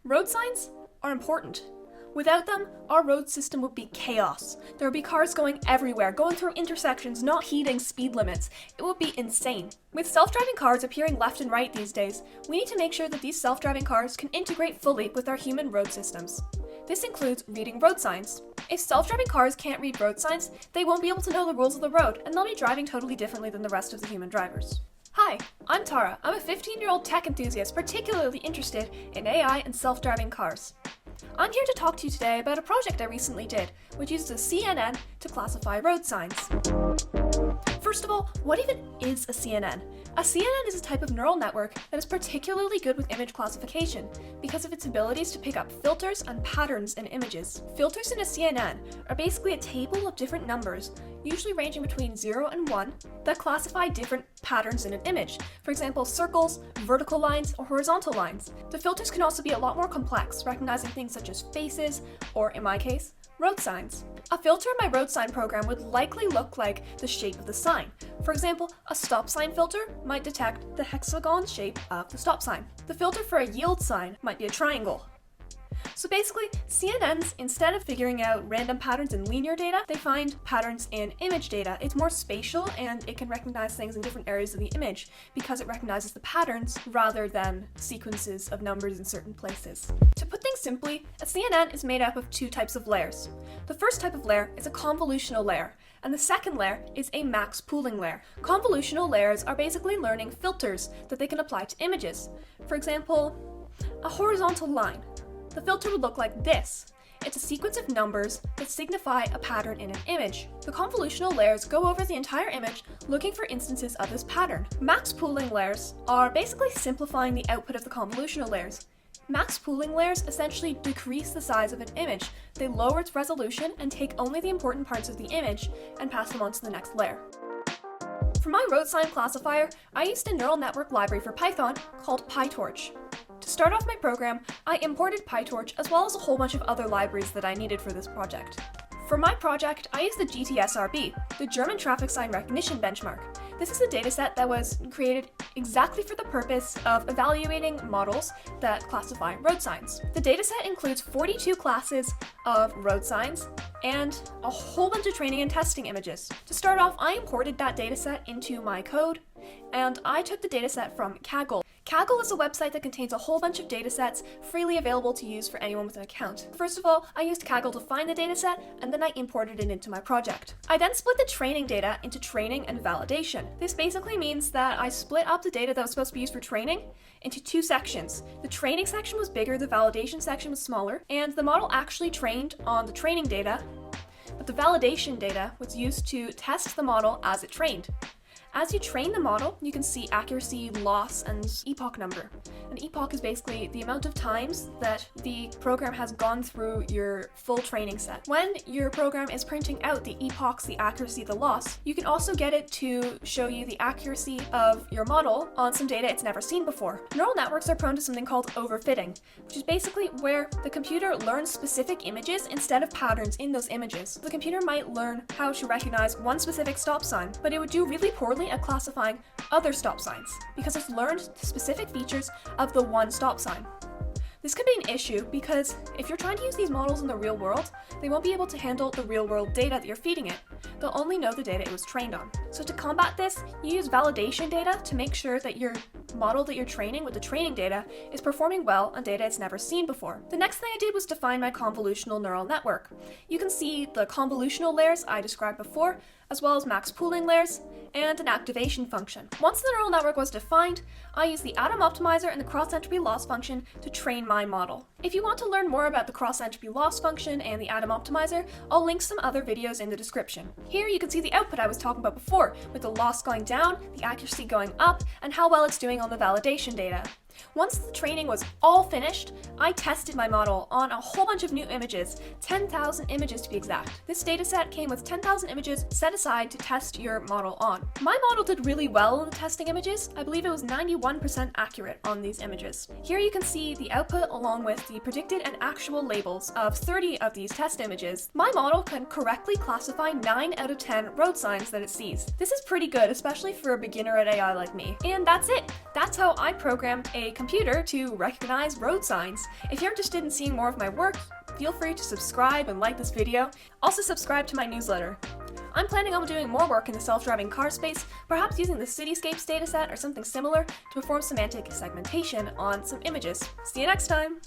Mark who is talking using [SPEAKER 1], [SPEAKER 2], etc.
[SPEAKER 1] Road signs are important. Without them, our road system would be chaos. There would be cars going everywhere, going through intersections, not heeding speed limits. It would be insane. With self-driving cars appearing left and right these days, we need to make sure that these self-driving cars can integrate fully with our human road systems. This includes reading road signs. If self-driving cars can't read road signs, they won't be able to know the rules of the road, and they'll be driving totally differently than the rest of the human drivers. Hi, I'm Tara. I'm a 15-year-old tech enthusiast particularly interested in AI and self-driving cars. I'm here to talk to you today about a project I recently did, which uses a CNN to classify road signs. First of all, what even is a CNN? A CNN is a type of neural network that is particularly good with image classification because of its abilities to pick up filters and patterns in images. Filters in a CNN are basically a table of different numbers, usually ranging between 0 and 1, that classify different patterns in an image. For example, circles, vertical lines, or horizontal lines. The filters can also be a lot more complex, recognizing things such as faces, or in my case, road signs. A filter in my road sign program would likely look like the shape of the sign. For example, a stop sign filter might detect the hexagon shape of the stop sign. The filter for a yield sign might be a triangle. So basically, CNNs, instead of figuring out random patterns in linear data, they find patterns in image data. It's more spatial and it can recognize things in different areas of the image because it recognizes the patterns rather than sequences of numbers in certain places. To put things simply, a CNN is made up of two types of layers. The first type of layer is a convolutional layer, and the second layer is a max pooling layer. Convolutional layers are basically learning filters that they can apply to images. For example, a horizontal line. The filter would look like this. It's a sequence of numbers that signify a pattern in an image. The convolutional layers go over the entire image looking for instances of this pattern. Max pooling layers are basically simplifying the output of the convolutional layers. Max pooling layers essentially decrease the size of an image. They lower its resolution and take only the important parts of the image and pass them on to the next layer. For my road sign classifier, I used a neural network library for Python called PyTorch. To start off my program, I imported PyTorch as well as a whole bunch of other libraries that I needed for this project. For my project, I used the GTSRB, the German Traffic Sign Recognition Benchmark. This is a dataset that was created exactly for the purpose of evaluating models that classify road signs. The dataset includes 42 classes of road signs and a whole bunch of training and testing images. To start off, I imported that dataset into my code, and I took the dataset from Kaggle. Kaggle is a website that contains a whole bunch of datasets freely available to use for anyone with an account. First of all, I used Kaggle to find the dataset, and then I imported it into my project. I then split the training data into training and validation. This basically means that I split up the data that was supposed to be used for training into two sections. The training section was bigger, the validation section was smaller, and the model actually trained on the training data, but the validation data was used to test the model as it trained. As you train the model, you can see accuracy, loss, and epoch number. An epoch is basically the amount of times that the program has gone through your full training set. When your program is printing out the epochs, the accuracy, the loss, you can also get it to show you the accuracy of your model on some data it's never seen before. Neural networks are prone to something called overfitting, which is basically where the computer learns specific images instead of patterns in those images. The computer might learn how to recognize one specific stop sign, but it would do really poorly at classifying other stop signs because it's learned the specific features of the one stop sign. This could be an issue because if you're trying to use these models in the real world, they won't be able to handle the real world data that you're feeding it. They'll only know the data it was trained on. So to combat this, you use validation data to make sure that your model that you're training with the training data is performing well on data it's never seen before. The next thing I did was define my convolutional neural network. You can see the convolutional layers I described before, as well as max pooling layers, and an activation function. Once the neural network was defined, I used the atom optimizer and the cross-entropy loss function to train my model. If you want to learn more about the cross-entropy loss function and the atom optimizer, I'll link some other videos in the description. Here you can see the output I was talking about before, with the loss going down, the accuracy going up, and how well it's doing on the validation data. Once the training was all finished, I tested my model on a whole bunch of new images, 10,000 images to be exact. This dataset came with 10,000 images set aside to test your model on. My model did really well in the testing images. I believe it was 91% accurate on these images. Here you can see the output along with the predicted and actual labels of 30 of these test images. My model can correctly classify 9 out of 10 road signs that it sees. This is pretty good, especially for a beginner at AI like me. And that's it. That's how I programmed a a computer to recognize road signs. If you're interested in seeing more of my work, feel free to subscribe and like this video. Also subscribe to my newsletter. I'm planning on doing more work in the self-driving car space, perhaps using the Cityscapes dataset or something similar to perform semantic segmentation on some images. See you next time!